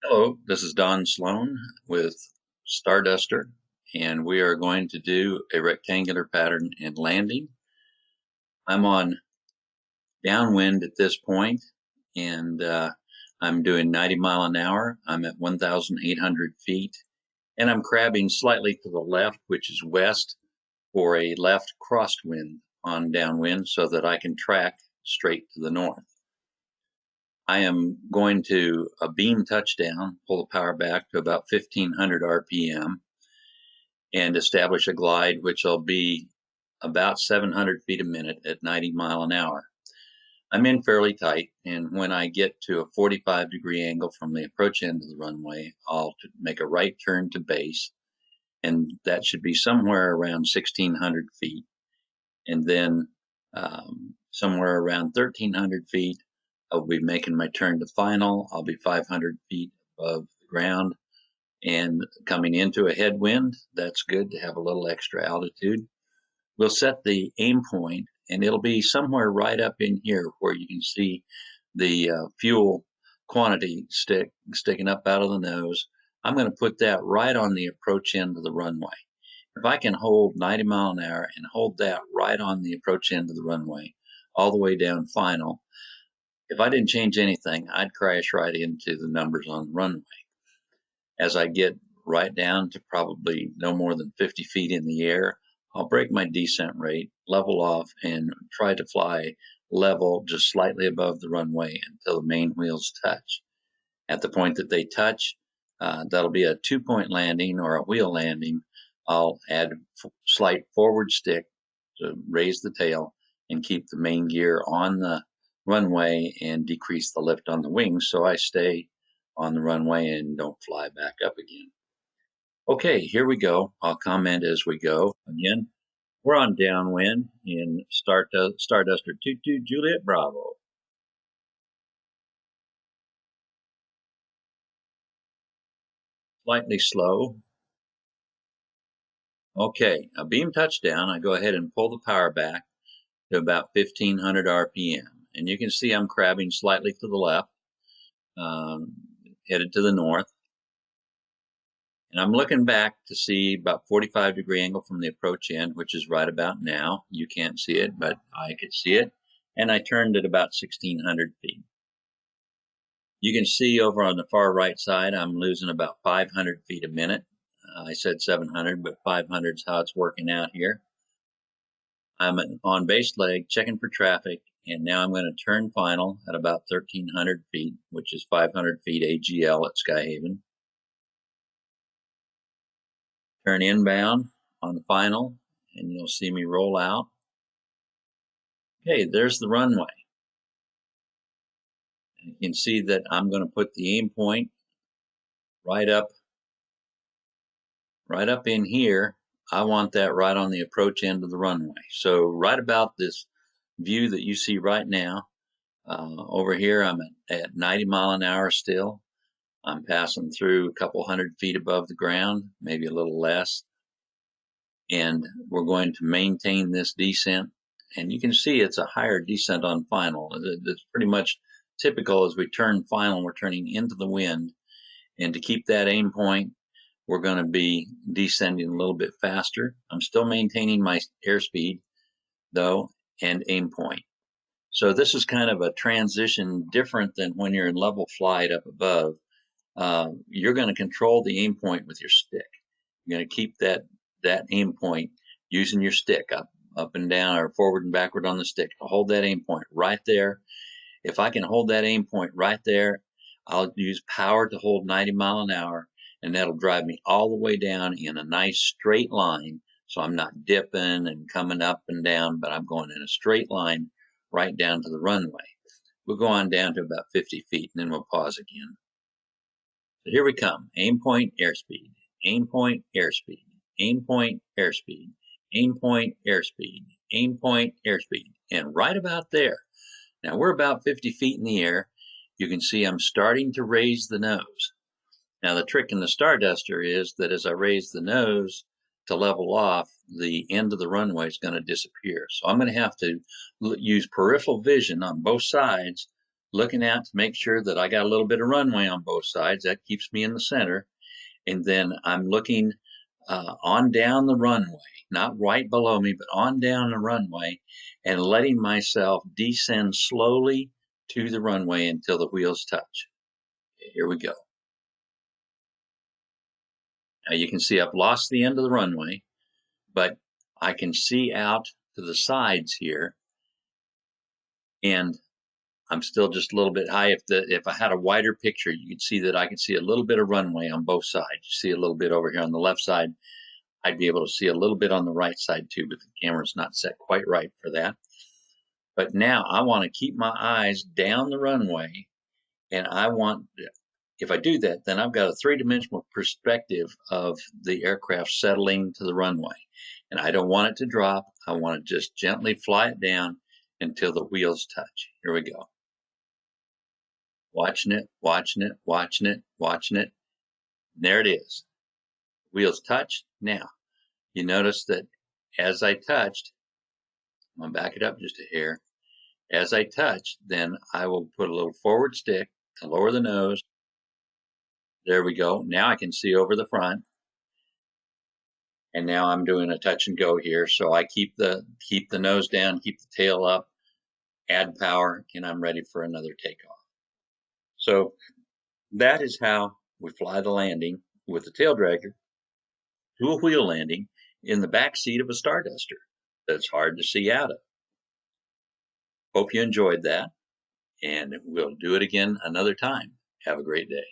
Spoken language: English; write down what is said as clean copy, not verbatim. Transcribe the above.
Hello, this is Don Sloan with Starduster, and we are going to do a rectangular pattern in landing. I'm on downwind at this point, and I'm doing 90 mile an hour. I'm at 1,800 feet, and I'm crabbing slightly to the left, which is west, for a left crosswind on downwind so that I can track straight to the north. I am going to a beam touchdown, pull the power back to about 1,500 RPM, and establish a glide which will be about 700 feet a minute at 90 mile an hour. I'm in fairly tight, and when I get to a 45-degree angle from the approach end of the runway, I'll make a right turn to base, and that should be somewhere around 1,600 feet. And then somewhere around 1,300 feet, I'll be making my turn to final. I'll be 500 feet above the ground, and coming into a headwind, that's good to have a little extra altitude. We'll set the aim point, and it'll be somewhere right up in here where you can see the fuel quantity sticking up out of the nose. I'm going to put that right on the approach end of the runway. If I can hold 90 mile an hour and hold that right on the approach end of the runway, all the way down final, if I didn't change anything, I'd crash right into the numbers on the runway. As I get right down to probably no more than 50 feet in the air, I'll break my descent rate, level off, and try to fly level just slightly above the runway until the main wheels touch. At the point that they touch, that'll be a 2-point landing or a wheel landing. I'll add slight forward stick to raise the tail and keep the main gear on the runway and decrease the lift on the wings so I stay on the runway and don't fly back up again. Okay, here we go. I'll comment as we go. Again, we're on downwind in Starduster Too, Juliet Bravo. Slightly slow. Okay, a beam touchdown. I go ahead and pull the power back to about 1,500 RPM. And you can see I'm crabbing slightly to the left, headed to the north. And I'm looking back to see about 45-degree angle from the approach end, which is right about now. You can't see it, but I could see it. And I turned at about 1,600 feet. You can see over on the far right side, I'm losing about 500 feet a minute. I said 700, but 500 is how it's working out here. I'm on base leg, checking for traffic, and now I'm going to turn final at about 1,300 feet, which is 500 feet AGL at Skyhaven. Turn inbound on the final, and you'll see me roll out. Okay, there's the runway. And you can see that I'm going to put the aim point right up in here. I want that right on the approach end of the runway. So right about this view that you see right now, over here I'm at 90 mile an hour still. I'm passing through a couple hundred feet above the ground, maybe a little less. And we're going to maintain this descent. And you can see it's a higher descent on final. It's pretty much typical as we turn final, we're turning into the wind. And to keep that aim point, we're going to be descending a little bit faster. I'm still maintaining my airspeed, though, and aim point. So this is kind of a transition different than when you're in level flight up above. You're going to control the aim point with your stick. You're going to keep that aim point using your stick up and down or forward and backward on the stick to hold that aim point right there. If I can hold that aim point right there, I'll use power to hold 90 mile an hour, and that'll drive me all the way down in a nice straight line. So I'm not dipping and coming up and down, but I'm going in a straight line right down to the runway. We'll go on down to about 50 feet, and then we'll pause again. So here we come. Aim point, airspeed. Aim point, airspeed. Aim point, airspeed. Aim point, airspeed. Aim point, airspeed. And right about there. Now we're about 50 feet in the air. You can see I'm starting to raise the nose. Now the trick in the Starduster is that as I raise the nose to level off, the end of the runway is going to disappear. So I'm going to have to use peripheral vision on both sides, looking out to make sure that I got a little bit of runway on both sides. That keeps me in the center. And then I'm looking on down the runway, not right below me, but on down the runway, and letting myself descend slowly to the runway until the wheels touch. Okay, here we go. Now you can see I've lost the end of the runway, but I can see out to the sides here, and I'm still just a little bit high. If I had a wider picture, you could see that I can see a little bit of runway on both sides. You see a little bit over here on the left side. I'd be able to see a little bit on the right side too, but the camera's not set quite right for that. But now I want to keep my eyes down the runway, and I want, if I do that, then I've got a three-dimensional perspective of the aircraft settling to the runway. And I don't want it to drop. I want to just gently fly it down until the wheels touch. Here we go. Watching it, watching it, watching it, watching it. There it is. Wheels touch. Now, you notice that as I touched, I'm going to back it up just a hair. As I touch, then I will put a little forward stick to lower the nose. There we go. Now I can see over the front. And now I'm doing a touch and go here. So I keep the nose down, keep the tail up, add power, and I'm ready for another takeoff. So that is how we fly the landing with the tail dragger to a wheel landing in the back seat of a Starduster that's hard to see out of. Hope you enjoyed that, and we'll do it again another time. Have a great day.